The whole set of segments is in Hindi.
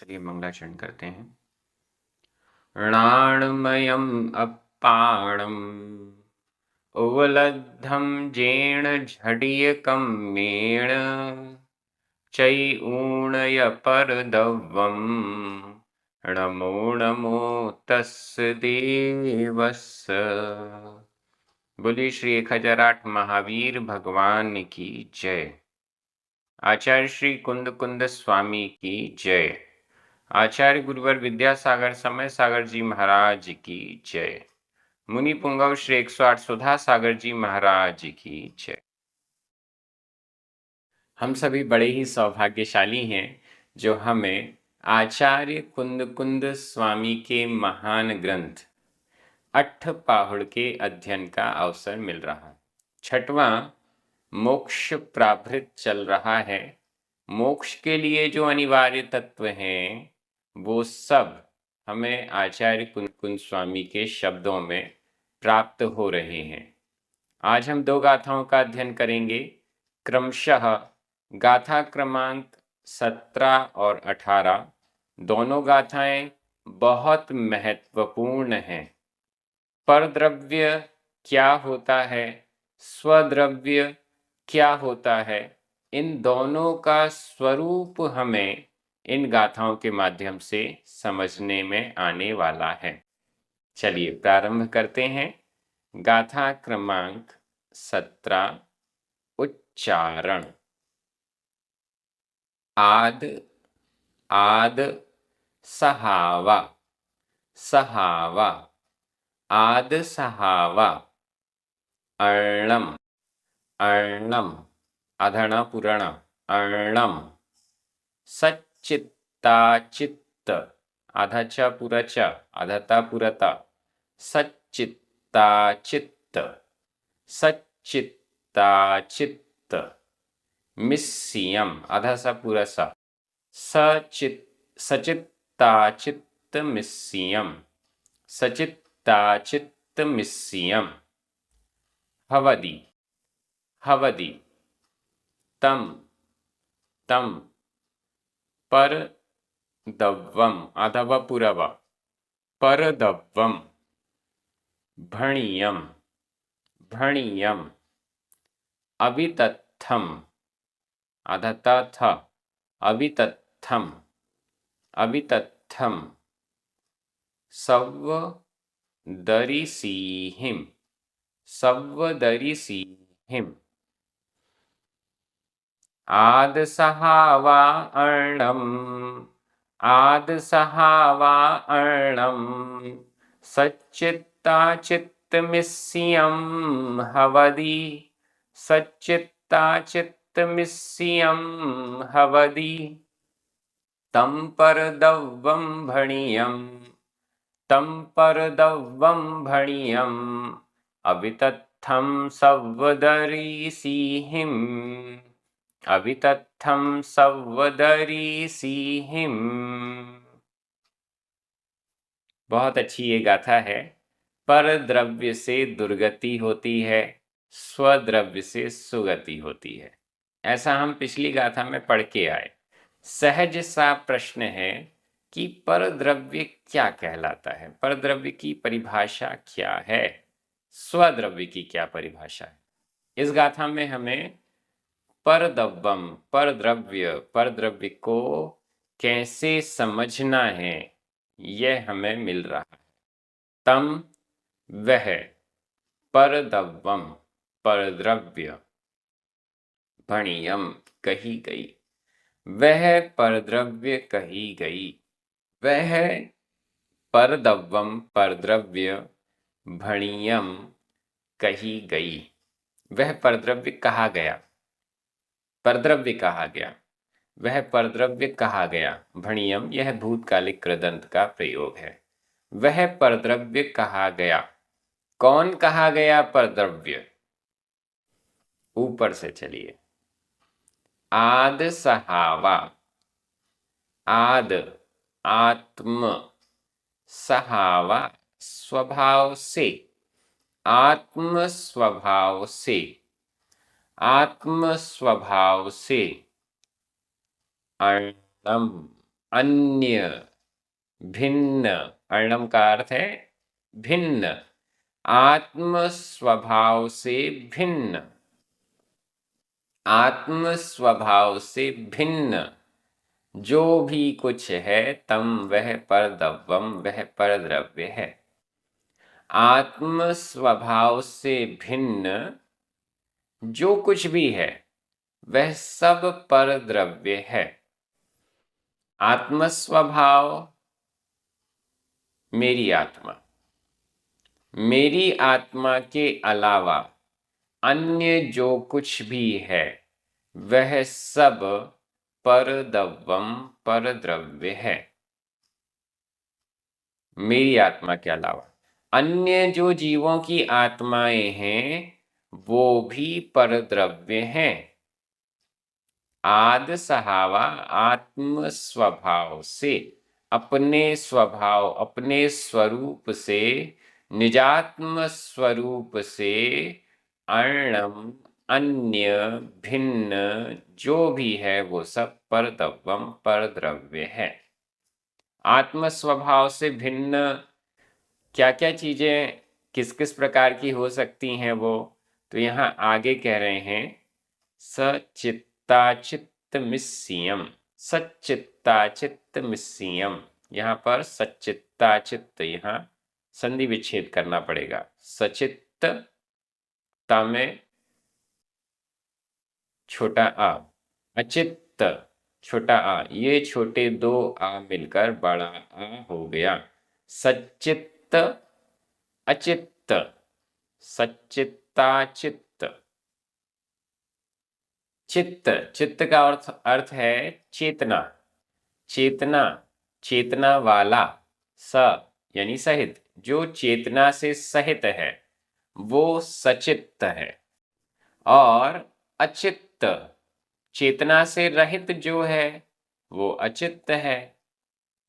चलिए मंगलाचरण करते हैं। णाणमयम् अप्पाणम् उवलद्धं जेण झडियकं मेण चै ऊणय परदव्वम् नमो नमो तस्य देवस्य। बोलिए श्री 1008 महावीर भगवान की जय। आचार्य श्री कुंद कुंद स्वामी की जय। आचार्य गुरुवर विद्यासागर समय सागर जी महाराज की जय। मुनि पुंगव श्री 108 सुधा सागर जी महाराज की जय। हम सभी बड़े ही सौभाग्यशाली हैं जो हमें आचार्य कुंद कुंद स्वामी के महान ग्रंथ अट्ठपाहुड़ के अध्ययन का अवसर मिल रहा है। छठवां मोक्ष प्राभृत चल रहा है। मोक्ष के लिए जो अनिवार्य तत्व हैं वो सब हमें आचार्य कुंद कुंद स्वामी के शब्दों में प्राप्त हो रहे हैं। आज हम 2 गाथाओं का अध्ययन करेंगे। क्रमशः गाथा क्रमांक 17 और 18 दोनों गाथाएं बहुत महत्वपूर्ण हैं। परद्रव्य क्या होता है, स्वद्रव्य क्या होता है, इन दोनों का स्वरूप हमें इन गाथाओं के माध्यम से समझने में आने वाला है। चलिए प्रारंभ करते हैं। गाथा क्रमांक 17 उच्चारण। आद आद सहावा सहावा आद सहावा। अर्णम अर्णम अधण पुरण अर्णम। सच्चित्ता चित्त अधच पुरच अधता पुरता सच्चित्ता चित्त सच्चित्ता चित्त। मिस्सियम अधस पुरस सचित्ता चित्त मिस्सियम सचित्ता चित्त मिस्सियम। हवदि हवदि तम तम परदव्वम अधव पुरव परदव्वम। भणियम भणियम अवितत्थम अधतथ अवितत्थम अवितत्थम। सव्वदरिसीहिम सव्वदरिसीहिम। आद सहावा अर्णम आद सहावा अर्णम। सच्चित्ता चित्त मिस्सियम हवदि सच्चित्ता चित्त मिस्सियम हवदि। तम परदव्वम भणियम तम परदव्वम भणियम अवितत्थम सव्वदरिसीहिम अवितत्थम सव्वदरिसीहिम। बहुत अच्छी ये गाथा है। परद्रव्य से दुर्गति होती है, स्वद्रव्य से सुगति होती है, ऐसा हम पिछली गाथा में पढ़ के आए। सहज सा प्रश्न है कि परद्रव्य क्या कहलाता है, परद्रव्य की परिभाषा क्या है, स्वद्रव्य की क्या परिभाषा है। इस गाथा में हमें परदव्वम परद्रव्य को कैसे समझना है यह हमें मिल रहा है। तम वह परदव्वम परद्रव्य भणियम कही गई वह परद्रव्य कही गई वह परदव्वम परद्रव्य भणियम कही गई। वह परद्रव्य कहा गया, परद्रव्य कहा गया, वह परद्रव्य कहा गया। भणियम यह भूतकालिक कृदंत का प्रयोग है। वह परद्रव्य कहा गया। कौन कहा गया परद्रव्य? ऊपर से चलिए। आद सहावा आद आत्म सहावा स्वभाव से आत्म स्वभाव से आत्म स्वभाव से। अर्णम अन्य, भिन्न, अर्णम का अर्थ है भिन्न, आत्म स्वभाव से भिन्न, आत्म स्वभाव से भिन्न जो भी कुछ है तम वह परद्रव्यम, वह परद्रव्य है। आत्म स्वभाव से भिन्न जो कुछ भी है वह सब परद्रव्य है। आत्म स्वभाव मेरी आत्मा, मेरी आत्मा के अलावा अन्य जो कुछ भी है वह सब परद्रव्यम, परद्रव्य है। मेरी आत्मा के अलावा अन्य जो जीवों की आत्माएं हैं वो भी परद्रव्य हैं। आद सहावा आत्म स्वभाव से, अपने स्वभाव, अपने स्वरूप से, निजात्म स्वरूप से अर्णम, अन्य, भिन्न जो भी है वो सब परद्रव्यम, परद्रव्य है। आत्म स्वभाव से भिन्न क्या क्या चीजें किस किस प्रकार की हो सकती हैं वो तो यहाँ आगे कह रहे हैं सचित्ताचित्त मिस्सियम, सच्चित्ताचित्त मिस्सियम। यहाँ पर सच्चित्ताचित्त, यहाँ संधि विच्छेद करना पड़ेगा। सचित्त ता में छोटा आ, अचित्त छोटा आ, ये छोटे दो आ मिलकर बड़ा आ हो गया। सच्चित्त अचित्त, सच्चित्ताचित्त। चित्त, चित्त का अर्थ है चेतना, चेतना, चेतना वाला। स यानी सहित, जो चेतना से सहित है वो सचित्त है। और अचित्त, चेतना से रहित जो है वो अचित्त है।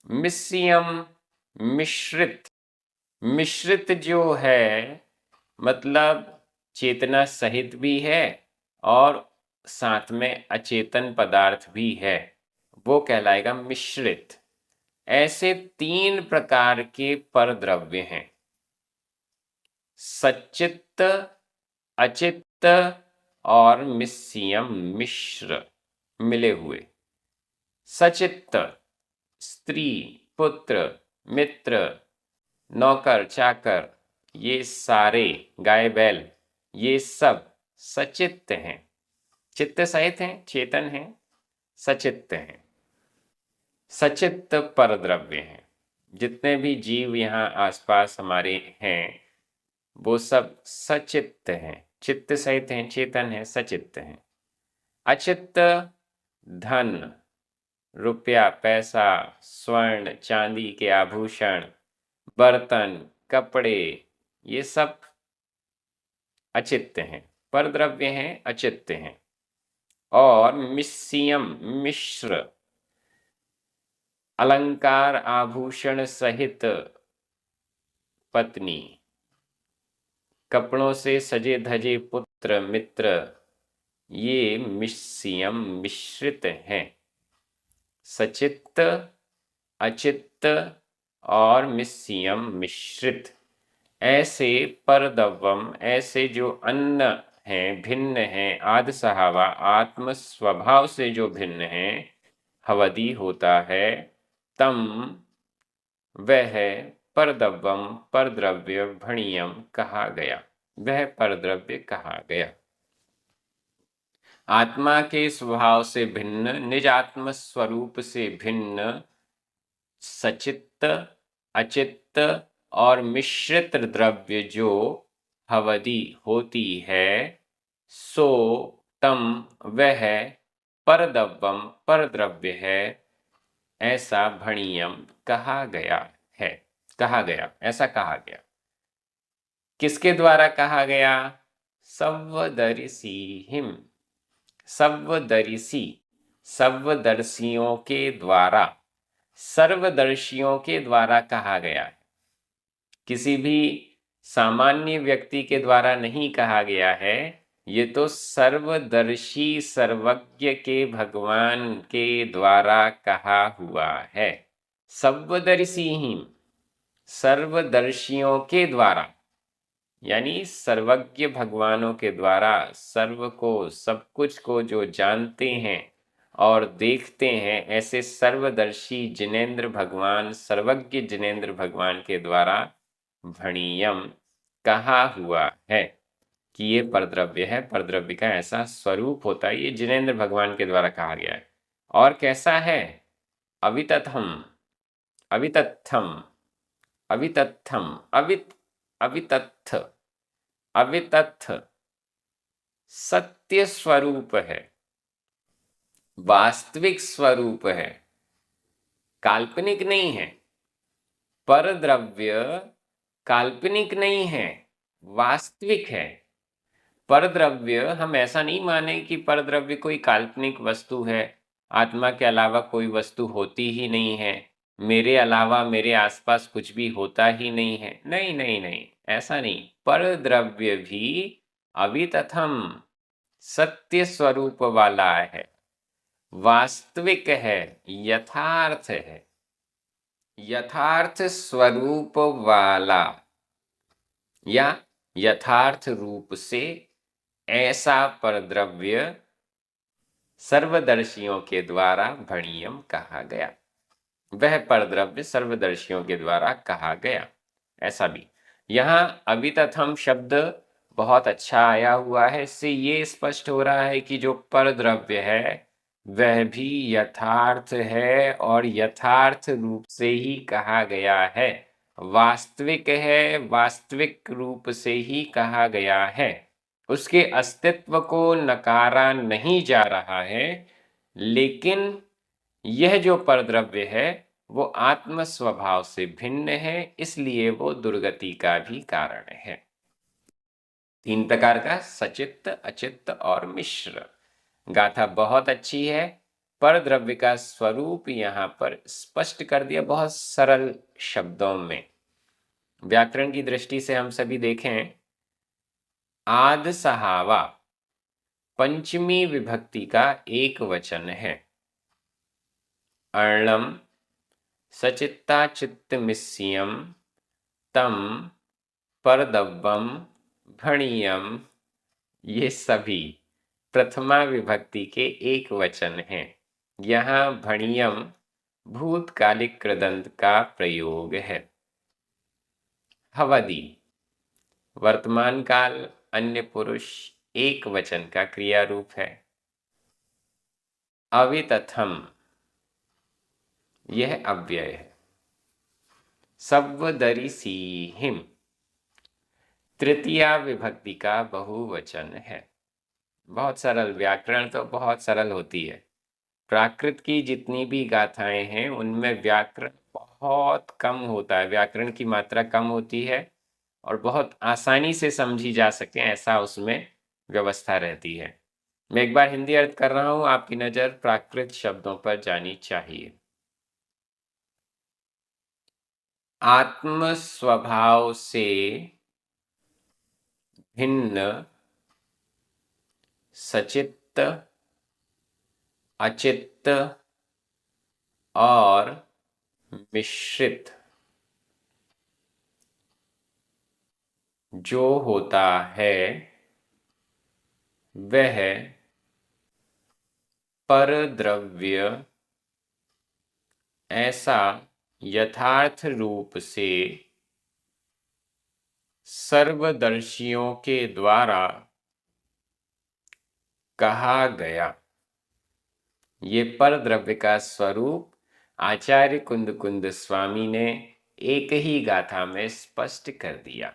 मिश्रियम, मिश्रित, मिश्रित जो है मतलब चेतना सहित भी है और साथ में अचेतन पदार्थ भी है, वो कहलाएगा मिश्रित। ऐसे तीन प्रकार के परद्रव्य हैं, सच्चित्त, अचित्त और मिश्रियम, मिश्र, मिले हुए। सचित्त स्त्री, पुत्र, मित्र, नौकर, चाकर, ये सारे, गाय बैल, ये सब सचित्त हैं, चित्त सहित हैं, चेतन हैं, सचित्त हैं, सचित्त परद्रव्य हैं। जितने भी जीव यहाँ आसपास हमारे हैं वो सब सचित्त हैं, चित्त सहित हैं, चेतन हैं, सचित्त हैं। अचित्त धन, रुपया, पैसा, स्वर्ण चांदी के आभूषण, बर्तन, कपड़े, ये सब अचित्त हैं, परद्रव्य हैं, अचित्त हैं। और मिश्रियम, मिश्र, अलंकार आभूषण सहित पत्नी, कपड़ों से सजे धजे पुत्र, मित्र, ये मिश्रियम, मिश्रित हैं। सचित्त, अचित्त और मिश्रियम, मिश्रित। ऐसे परद्रव्यम, ऐसे जो अन्न हैं, भिन्न हैं, आद सहावा आत्म स्वभाव से जो भिन्न हैं, हवदी होता है, तम वह परद्रव्यम, परद्रव्य भणियम कहा गया, वह परद्रव्य कहा गया। आत्मा के स्वभाव से भिन्न, निज आत्म स्वरूप से भिन्न सचित्त, अचित्त और मिश्रित द्रव्य जो हवदी होती है, सो तम वह परद्रव्यम, परद्रव्य है, ऐसा भणियम कहा गया है, कहा गया, ऐसा कहा गया। किसके द्वारा कहा गया? सव्वदर्शिहिम, सव्वदर्शी, सव्वदर्शियों के द्वारा, सर्वदर्शियों के द्वारा कहा गया है। किसी भी सामान्य व्यक्ति के द्वारा नहीं कहा गया है, ये तो सर्वदर्शी सर्वज्ञ के भगवान के द्वारा कहा हुआ है। सर्वदर्शी ही, सर्वदर्शियों के द्वारा, यानी सर्वज्ञ भगवानों के द्वारा, सर्व को, सब कुछ को जो जानते हैं और देखते हैं, ऐसे सर्वदर्शी जिनेंद्र भगवान, सर्वज्ञ जिनेंद्र भगवान के द्वारा भणियम कहा हुआ है कि ये परद्रव्य है, परद्रव्य का ऐसा स्वरूप होता है, ये जिनेंद्र भगवान के द्वारा कहा गया है। और कैसा है? अवितथम, अवितथम, अवितथम, अवितथ, अवितथ, सत्य स्वरूप है, वास्तविक स्वरूप है, काल्पनिक नहीं है। परद्रव्य काल्पनिक नहीं है, वास्तविक है। परद्रव्य, हम ऐसा नहीं माने कि परद्रव्य कोई काल्पनिक वस्तु है, आत्मा के अलावा कोई वस्तु होती ही नहीं है, मेरे अलावा मेरे आसपास कुछ भी होता ही नहीं है। नहीं नहीं नहीं, ऐसा नहीं। परद्रव्य भी अवितथम, सत्य स्वरूप वाला है, वास्तविक है, यथार्थ है, यथार्थ स्वरूप वाला, या यथार्थ रूप से ऐसा परद्रव्य सर्वदर्शियों के द्वारा भणियम कहा गया। वह परद्रव्य सर्वदर्शियों के द्वारा कहा गया। ऐसा भी यहाँ अवितथम शब्द बहुत अच्छा आया हुआ है। इससे ये स्पष्ट हो रहा है कि जो परद्रव्य है वह भी यथार्थ है और यथार्थ रूप से ही कहा गया है, वास्तविक है, वास्तविक रूप से ही कहा गया है। उसके अस्तित्व को नकारा नहीं जा रहा है, लेकिन यह जो परद्रव्य है वो आत्म स्वभाव से भिन्न है, इसलिए वो दुर्गति का भी कारण है। 3 प्रकार का, सचित्त, अचित्त और मिश्र। गाथा बहुत अच्छी है। परद्रव्य का स्वरूप यहाँ पर स्पष्ट कर दिया बहुत सरल शब्दों में। व्याकरण की दृष्टि से हम सभी देखें, आद सहावा पंचमी विभक्ति का एक वचन है। अर्णम सचित्ता चित्तमिस्यम तम परदव्वम भणियम, ये सभी प्रथमा विभक्ति के एक वचन हैं। यहाँ भणियम भूतकालिक कृदंत का प्रयोग है। हवदी वर्तमान काल अन्य पुरुष एक वचन का क्रिया रूप है। अवितथम यह अव्यय है। सव्वदरिसीहिम तृतीया विभक्ति का बहुवचन है। बहुत सरल, व्याकरण तो बहुत सरल होती है। प्राकृत की जितनी भी गाथाएं हैं उनमें व्याकरण बहुत कम होता है, व्याकरण की मात्रा कम होती है और बहुत आसानी से समझी जा सके ऐसा उसमें व्यवस्था रहती है। मैं एक बार हिंदी अर्थ कर रहा हूं, आपकी नजर प्राकृत शब्दों पर जानी चाहिए। आत्म स्वभाव से भिन्न, सचित्त, अचित्त और मिश्रित जो होता है वह परद्रव्य ऐसा यथार्थ रूप से सर्वदर्शियों के द्वारा कहा गया। ये परद्रव्य का स्वरूप आचार्य कुंद स्वामी ने एक ही गाथा में स्पष्ट कर दिया।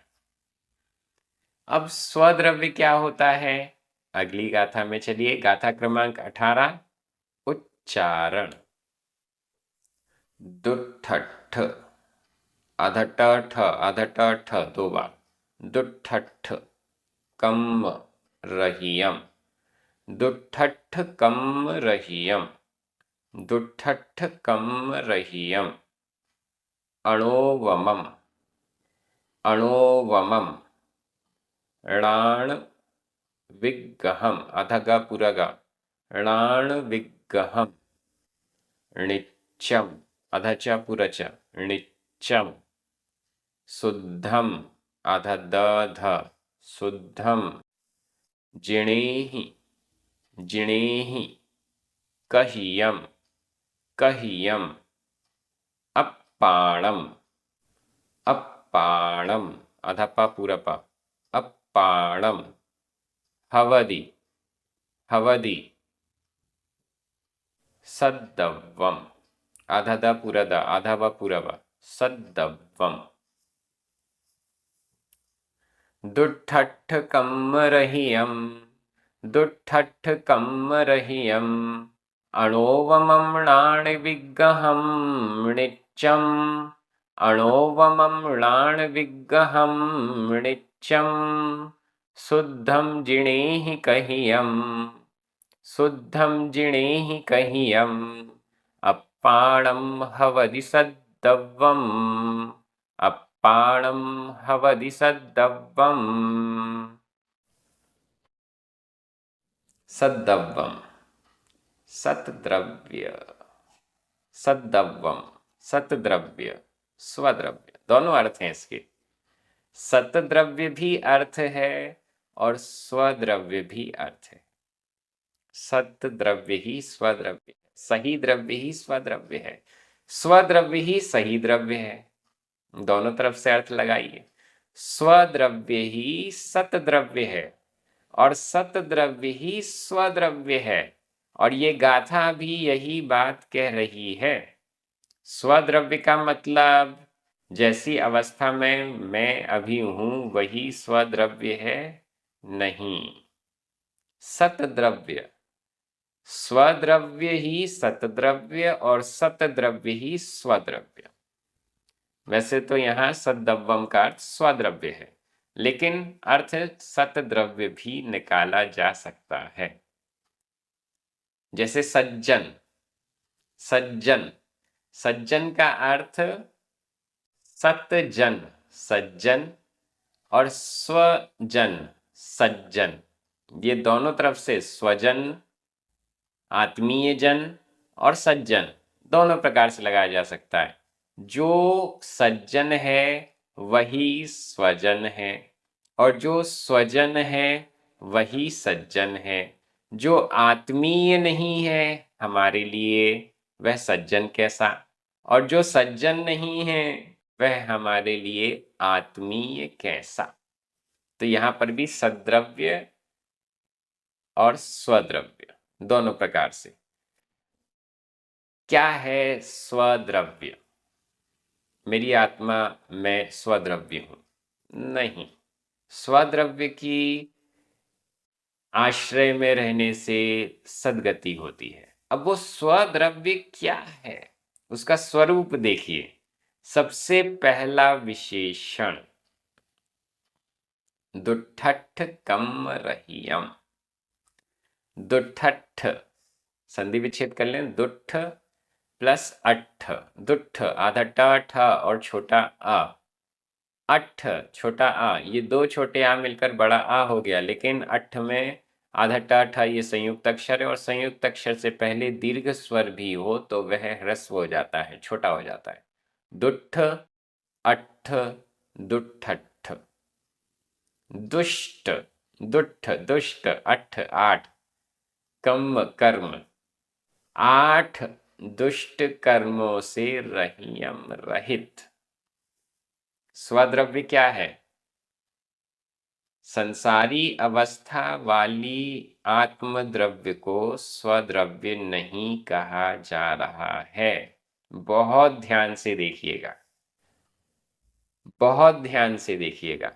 अब स्वद्रव्य क्या होता है, अगली गाथा में चलिए। गाथा क्रमांक 18, उच्चारण। दुठठ, अधट अधट 2 बार, दुठठ कम रहियम, दुठठ कम रहियम, दुठठ कम रहियम। अणोवमम, अणोवमम, णाण विग्गहम् अधगा पुरगा णाण विग्गहम् णिच्चम् अधचा पुरच णिच्चम् शुद्धम् अधदध शुद्धम् जिणेहि जिणेहि कहियम् कहियम् अप्पाणम् अप्पाणम् अधपा पुरपा अप्पाणम् हवदि हवदि सद्दव्वम् अधद पुरद अधव पुरव सद्दव्वम् दुट्ठट्ठ कम्मरहियम् दुट्ठट्ठ कम्मरहियम् अणोवमम्णाणि विग्गहम् णिच्चम् अणोवमम्णाणि विग्गहम् णिच्चम् शुद्धं जिणेहि कहियम् शुद्धं जिणेहि कहियम् अप्पाणं हवदि सद्दव्वम् अप्पाणं हवदि सद्दव्वम् सद्दव्वम् सतद्रव्य सद्दव्वम् सतद्रव्य स्वद्रव्य दोनों अर्थ हैं इसके। सतद्रव्य भी अर्थ है और स्वद्रव्य भी अर्थ है। सतद्रव्य ही स्वद्रव्य है, सही द्रव्य ही स्वद्रव्य है, स्वद्रव्य ही सही द्रव्य है। दोनों तरफ से अर्थ लगाइए। स्वद्रव्य ही सतद्रव्य है और सतद्रव्य ही स्वद्रव्य है, और ये गाथा भी यही बात कह रही है। स्वद्रव्य का मतलब जैसी अवस्था में मैं अभी हूं वही स्वद्रव्य है नहीं। सतद्रव्य स्वद्रव्य ही सतद्रव्य और सतद्रव्य ही स्वद्रव्य। वैसे तो यहाँ सद्दव्वम का अर्थ स्वद्रव्य है, लेकिन अर्थ सतद्रव्य भी निकाला जा सकता है। जैसे सज्जन सज्जन सज्जन का अर्थ सतजन सज्जन और स्वजन सज्जन, ये दोनों तरफ से स्वजन आत्मीय जन और सज्जन दोनों प्रकार से लगाया जा सकता है। जो सज्जन है वही स्वजन है और जो स्वजन है वही सज्जन है। जो आत्मीय नहीं है हमारे लिए वह सज्जन कैसा, और जो सज्जन नहीं है वह हमारे लिए आत्मीय कैसा। तो यहाँ पर भी सद्द्रव्य और स्वद्रव्य दोनों प्रकार से। क्या है स्वद्रव्य? मेरी आत्मा मैं स्वद्रव्य हूं? नहीं, स्वद्रव्य की आश्रय में रहने से सद्गति होती है। अब वो स्वद्रव्य क्या है, उसका स्वरूप देखिए। सबसे पहला विशेषण दुट्ठट्ठ कम्मरहियम्। दुट्ठट्ठ संधि विच्छेद कर लें, दुट्ठ प्लस अट्ठ, दुट्ठ आधा ट ठ और छोटा आ, अट्ठ छोटा आ, ये दो छोटे आ मिलकर बड़ा आ हो गया। लेकिन अट्ठ में आधा ट ठ ये संयुक्त अक्षर है और संयुक्त अक्षर से पहले दीर्घ स्वर भी हो तो वह ह्रस्व हो जाता है, छोटा हो जाता है। दुट्ठ अट्ठ दुट्ठट्ठ। दुष्ट दुट्ठ दुष्ट अट्ठ आठ कम कर्म, आठ दुष्ट कर्मों से रहियम रहित। स्वद्रव्य क्या है? संसारी अवस्था वाली आत्मद्रव्य को स्वद्रव्य नहीं कहा जा रहा है। बहुत ध्यान से देखिएगा, बहुत ध्यान से देखिएगा।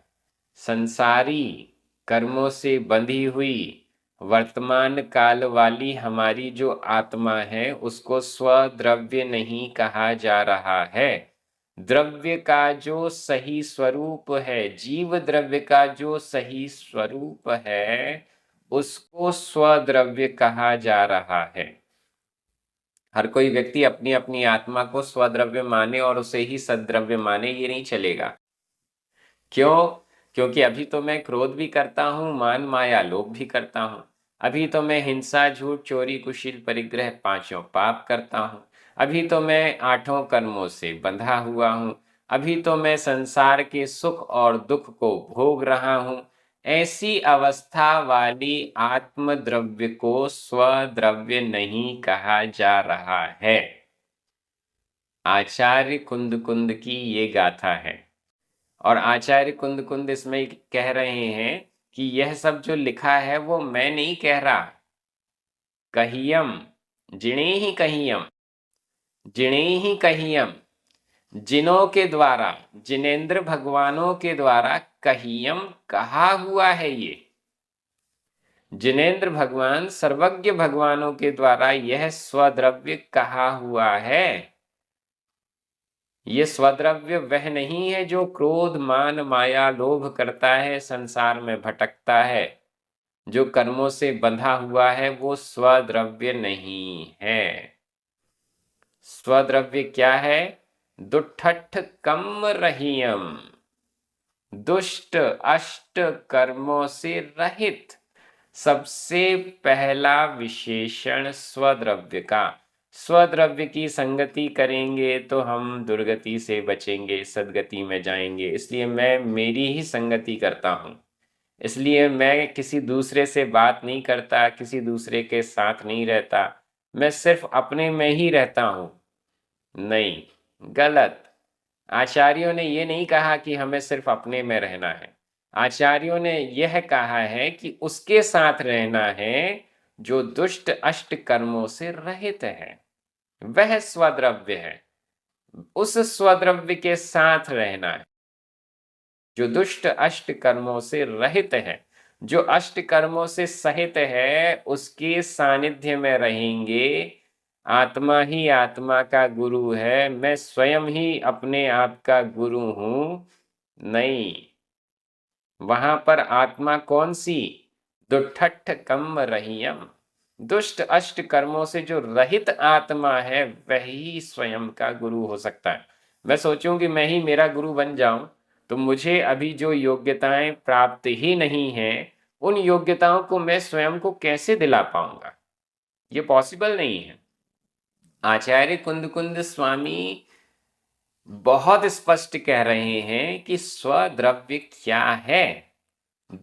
संसारी कर्मों से बंधी हुई वर्तमान काल वाली हमारी जो आत्मा है उसको स्वद्रव्य नहीं कहा जा रहा है। द्रव्य का जो सही स्वरूप है, जीव द्रव्य का जो सही स्वरूप है, उसको स्वद्रव्य कहा जा रहा है। हर कोई व्यक्ति अपनी अपनी आत्मा को स्वद्रव्य माने और उसे ही सद्द्रव्य माने, ये नहीं चलेगा। क्यों? क्योंकि अभी तो मैं क्रोध भी करता हूँ, मान माया लोभ भी करता हूँ। अभी तो मैं हिंसा झूठ चोरी कुशील परिग्रह पांचों पाप करता हूँ। अभी तो मैं आठों कर्मों से बंधा हुआ हूँ। अभी तो मैं संसार के सुख और दुख को भोग रहा हूँ। ऐसी अवस्था वाली आत्म द्रव्य को स्वद्रव्य नहीं कहा जा रहा है। आचार्य कुंद कुंद की ये गाथा है और आचार्य कुंद कुंद इसमें कह रहे हैं कि यह सब जो लिखा है वो मैं नहीं कह रहा। कहियम जिणे ही कहियम, जिणे ही कहियम, जिनों के द्वारा, जिनेन्द्र भगवानों के द्वारा कहियम कहा हुआ है। ये जिनेन्द्र भगवान सर्वज्ञ भगवानों के द्वारा यह स्वद्रव्य कहा हुआ है। ये स्वद्रव्य वह नहीं है जो क्रोध मान माया लोभ करता है, संसार में भटकता है, जो कर्मों से बंधा हुआ है, वो स्वद्रव्य नहीं है। स्वद्रव्य क्या है? दुठठ कम रहियम, दुष्ट अष्ट कर्मों से रहित। सबसे पहला विशेषण स्वद्रव्य का। स्वद्रव्य की संगति करेंगे तो हम दुर्गति से बचेंगे, सदगति में जाएंगे। इसलिए मैं मेरी ही संगति करता हूँ। इसलिए मैं किसी दूसरे से बात नहीं करता, किसी दूसरे के साथ नहीं रहता, मैं सिर्फ अपने में ही रहता हूँ। नहीं, गलत। आचार्यों ने ये नहीं कहा कि हमें सिर्फ अपने में रहना है। आचार्यों ने यह कहा है कि उसके साथ रहना है जो दुष्ट अष्ट कर्मों से रहित है, वह स्वद्रव्य है। उस स्वद्रव्य के साथ रहना है जो दुष्ट अष्ट कर्मों से रहित है, जो अष्ट कर्मों से सहित है, उसके सानिध्य में रहेंगे। आत्मा ही आत्मा का गुरु है, मैं स्वयं ही अपने आप का गुरु हूं। नहीं, वहां पर आत्मा कौन सी? दुठठ कम रहियम, दुष्ट अष्ट कर्मों से जो रहित आत्मा है वही स्वयं का गुरु हो सकता है। मैं सोचूं कि मैं ही मेरा गुरु बन जाऊं तो मुझे अभी जो योग्यताएं प्राप्त ही नहीं हैं, उन योग्यताओं को मैं स्वयं को कैसे दिला पाऊंगा? ये पॉसिबल नहीं है। आचार्य कुंद कुंद स्वामी बहुत स्पष्ट कह रहे हैं कि स्वद्रव्य क्या है।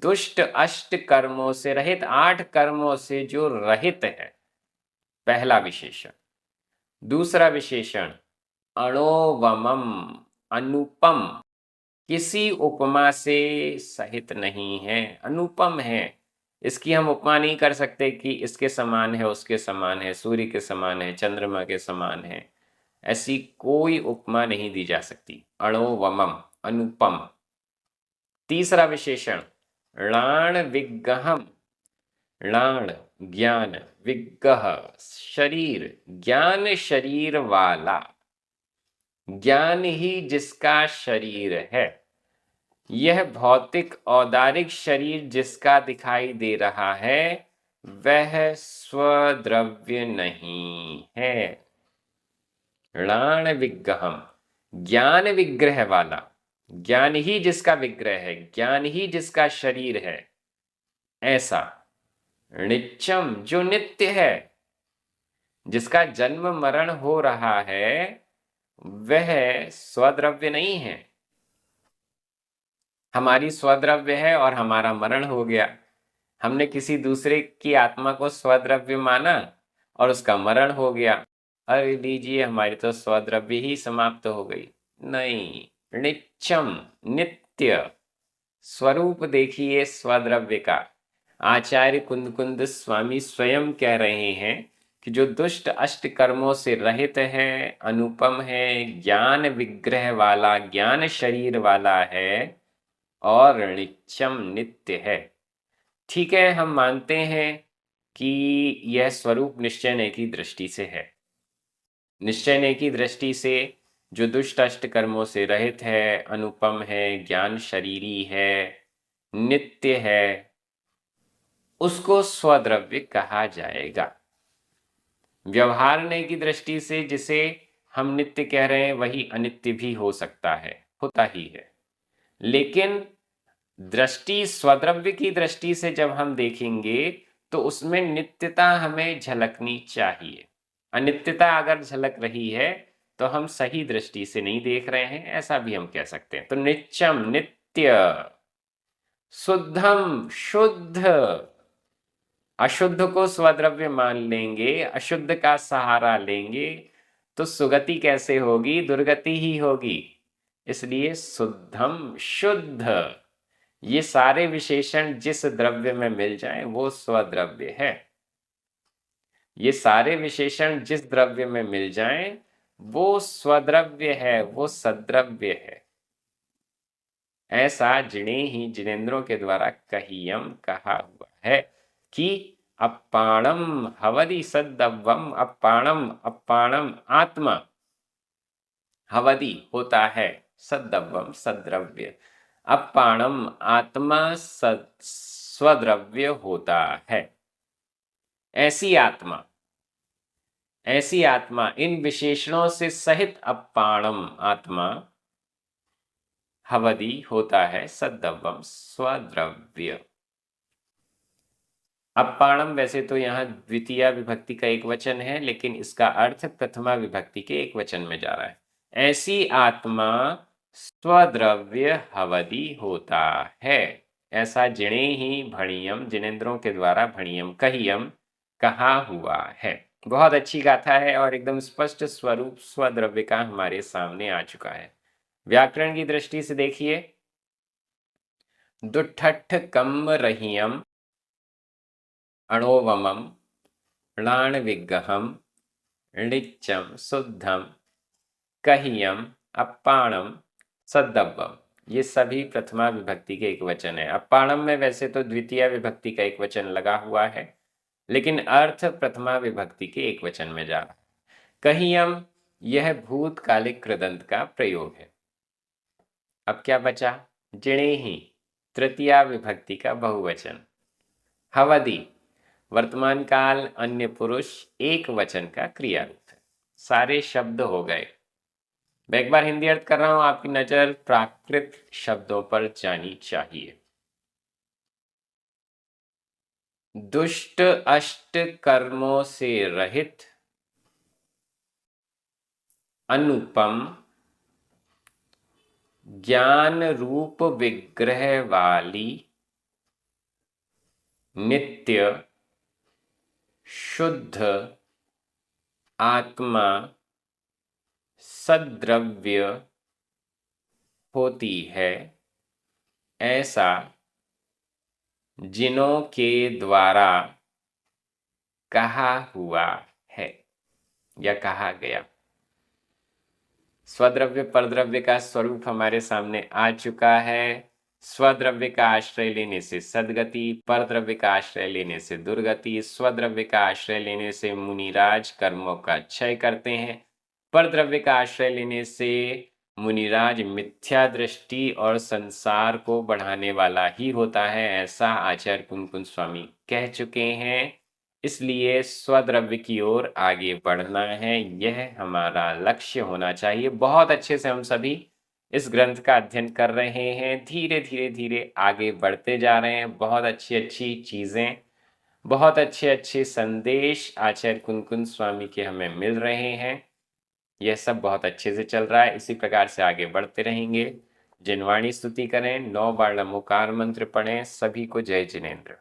दुष्ट अष्ट कर्मों से रहित, 8 कर्मों से जो रहित है, पहला विशेषण। दूसरा विशेषण अणोवमम, अनुपम, किसी उपमा से सहित नहीं है, अनुपम है। इसकी हम उपमा नहीं कर सकते कि इसके समान है, उसके समान है, सूर्य के समान है, चंद्रमा के समान है। ऐसी कोई उपमा नहीं दी जा सकती। अणोवमम, अनुपम। तीसरा विशेषण णाण विग्गहम, णाण ज्ञान, विग्गह शरीर, ज्ञान शरीर वाला, ज्ञान ही जिसका शरीर है। यह भौतिक औदारिक शरीर जिसका दिखाई दे रहा है वह स्वद्रव्य नहीं है। णाण विग्रहम, ज्ञान विग्रह वाला, ज्ञान ही जिसका विग्रह है, ज्ञान ही जिसका शरीर है, ऐसा। नित्यम, जो नित्य है, जिसका जन्म मरण हो रहा है, वह स्वद्रव्य नहीं है। हमारी स्वद्रव्य है और हमारा मरण हो गया। हमने किसी दूसरे की आत्मा को स्वद्रव्य माना और उसका मरण हो गया। अरे लीजिए, हमारी तो स्वद्रव्य ही समाप्त हो गई। नहीं, नित्यम, नित्य स्वरूप देखिए स्वद्रव्य का। आचार्य कुंद कुंद स्वामी स्वयं कह रहे हैं कि जो दुष्ट अष्ट कर्मों से रहित है, अनुपम है, ज्ञान विग्रह वाला, ज्ञान शरीर वाला है और नित्यम, नित्य है। ठीक है, हम मानते हैं कि यह स्वरूप निश्चय की दृष्टि से है। निश्चय की दृष्टि से जो दुष्ट अष्ट कर्मों से रहित है, अनुपम है, ज्ञान शरीरी है, नित्य है, उसको स्वद्रव्य कहा जाएगा। व्यवहारने की दृष्टि से जिसे हम नित्य कह रहे हैं वही अनित्य भी हो सकता है, होता ही है। लेकिन दृष्टि स्वद्रव्य की दृष्टि से जब हम देखेंगे तो उसमें नित्यता हमें झलकनी चाहिए। अनित्यता अगर झलक रही है तो हम सही दृष्टि से नहीं देख रहे हैं, ऐसा भी हम कह सकते हैं। तो नित्यम नित्य, शुद्धम शुद्ध, अशुद्ध को स्वद्रव्य मान लेंगे, अशुद्ध का सहारा लेंगे तो सुगति कैसे होगी? दुर्गति ही होगी। इसलिए शुद्धम शुद्ध, ये सारे विशेषण जिस द्रव्य में मिल जाए वो स्वद्रव्य है। ये सारे विशेषण जिस द्रव्य में मिल जाएं वो स्वद्रव्य है, वो सद्रव्य है। ऐसा जिणे ही जिनेन्द्रों के द्वारा कहियम कहा हुआ है कि अप्पाणम हवदि सद्दव्यम, अप्पाणम अप्पाणम आत्मा, हवदि होता है सद्दव्यम सद्रव्य, अप्पाणम आत्मा स्वद्रव्य होता है। ऐसी आत्मा, ऐसी आत्मा, इन विशेषणों से सहित अप्पाणम आत्मा हवदि होता है सद्दव्यम स्वद्रव्य। अप्पाणम वैसे तो यहाँ द्वितीय विभक्ति का एक वचन है, लेकिन इसका अर्थ प्रथमा विभक्ति के एक वचन में जा रहा है। ऐसी आत्मा स्वद्रव्य हवदि होता है, ऐसा जिणे ही भणियम, जिनेन्द्रों के द्वारा भणियम कहियम कहा हुआ है। बहुत अच्छी गाथा है और एकदम स्पष्ट स्वरूप स्वद्रव्य का हमारे सामने आ चुका है। व्याकरण की दृष्टि से देखिए, दुठठ कम रहियम अणोवमम णाण विग्रहम णिच्चम शुद्धम कहियम अप्पाणम सद्दव्यम, ये सभी प्रथमा विभक्ति के एक वचन है। अप्पाणम में वैसे तो द्वितीय विभक्ति का एक वचन लगा हुआ है, लेकिन अर्थ प्रथमा विभक्ति के एक वचन में जा रहा है। कहियम, यह भूतकालिक कृदंत का प्रयोग है। अब क्या बचा? जिणे ही, तृतीया विभक्ति का बहुवचन। हवदि, वर्तमान काल अन्य पुरुष एक वचन का क्रिया रूप है। सारे शब्द हो गए। मैं एक बार हिंदी अर्थ कर रहा हूं, आपकी नजर प्राकृत शब्दों पर जानी चाहिए। दुष्ट अष्ट कर्मों से रहित, अनुपम, ज्ञान रूप विग्रह वाली, नित्य, शुद्ध आत्मा सद्द्रव्य होती है, ऐसा जिनों के द्वारा कहा हुआ है या कहा गया। स्वद्रव्य परद्रव्य का स्वरूप हमारे सामने आ चुका है। स्वद्रव्य का आश्रय लेने से सद्गति, परद्रव्य का आश्रय लेने से दुर्गति। स्वद्रव्य का आश्रय लेने से मुनिराज कर्मों का क्षय करते हैं, परद्रव्य का आश्रय लेने से मुनिराज मिथ्या दृष्टि और संसार को बढ़ाने वाला ही होता है, ऐसा आचार्य कुंकुन स्वामी कह चुके हैं। इसलिए स्वद्रव्य की ओर आगे बढ़ना है, यह हमारा लक्ष्य होना चाहिए। बहुत अच्छे से हम सभी इस ग्रंथ का अध्ययन कर रहे हैं, धीरे धीरे धीरे आगे बढ़ते जा रहे हैं। बहुत अच्छी अच्छी चीज़ें, बहुत अच्छे अच्छे संदेश आचार्य कुंकुन स्वामी के हमें मिल रहे हैं। यह सब बहुत अच्छे से चल रहा है, इसी प्रकार से आगे बढ़ते रहेंगे। जिनवाणी स्तुति करें, 9 बार नमोकार मंत्र पढ़ें। सभी को जय जिनेन्द्र।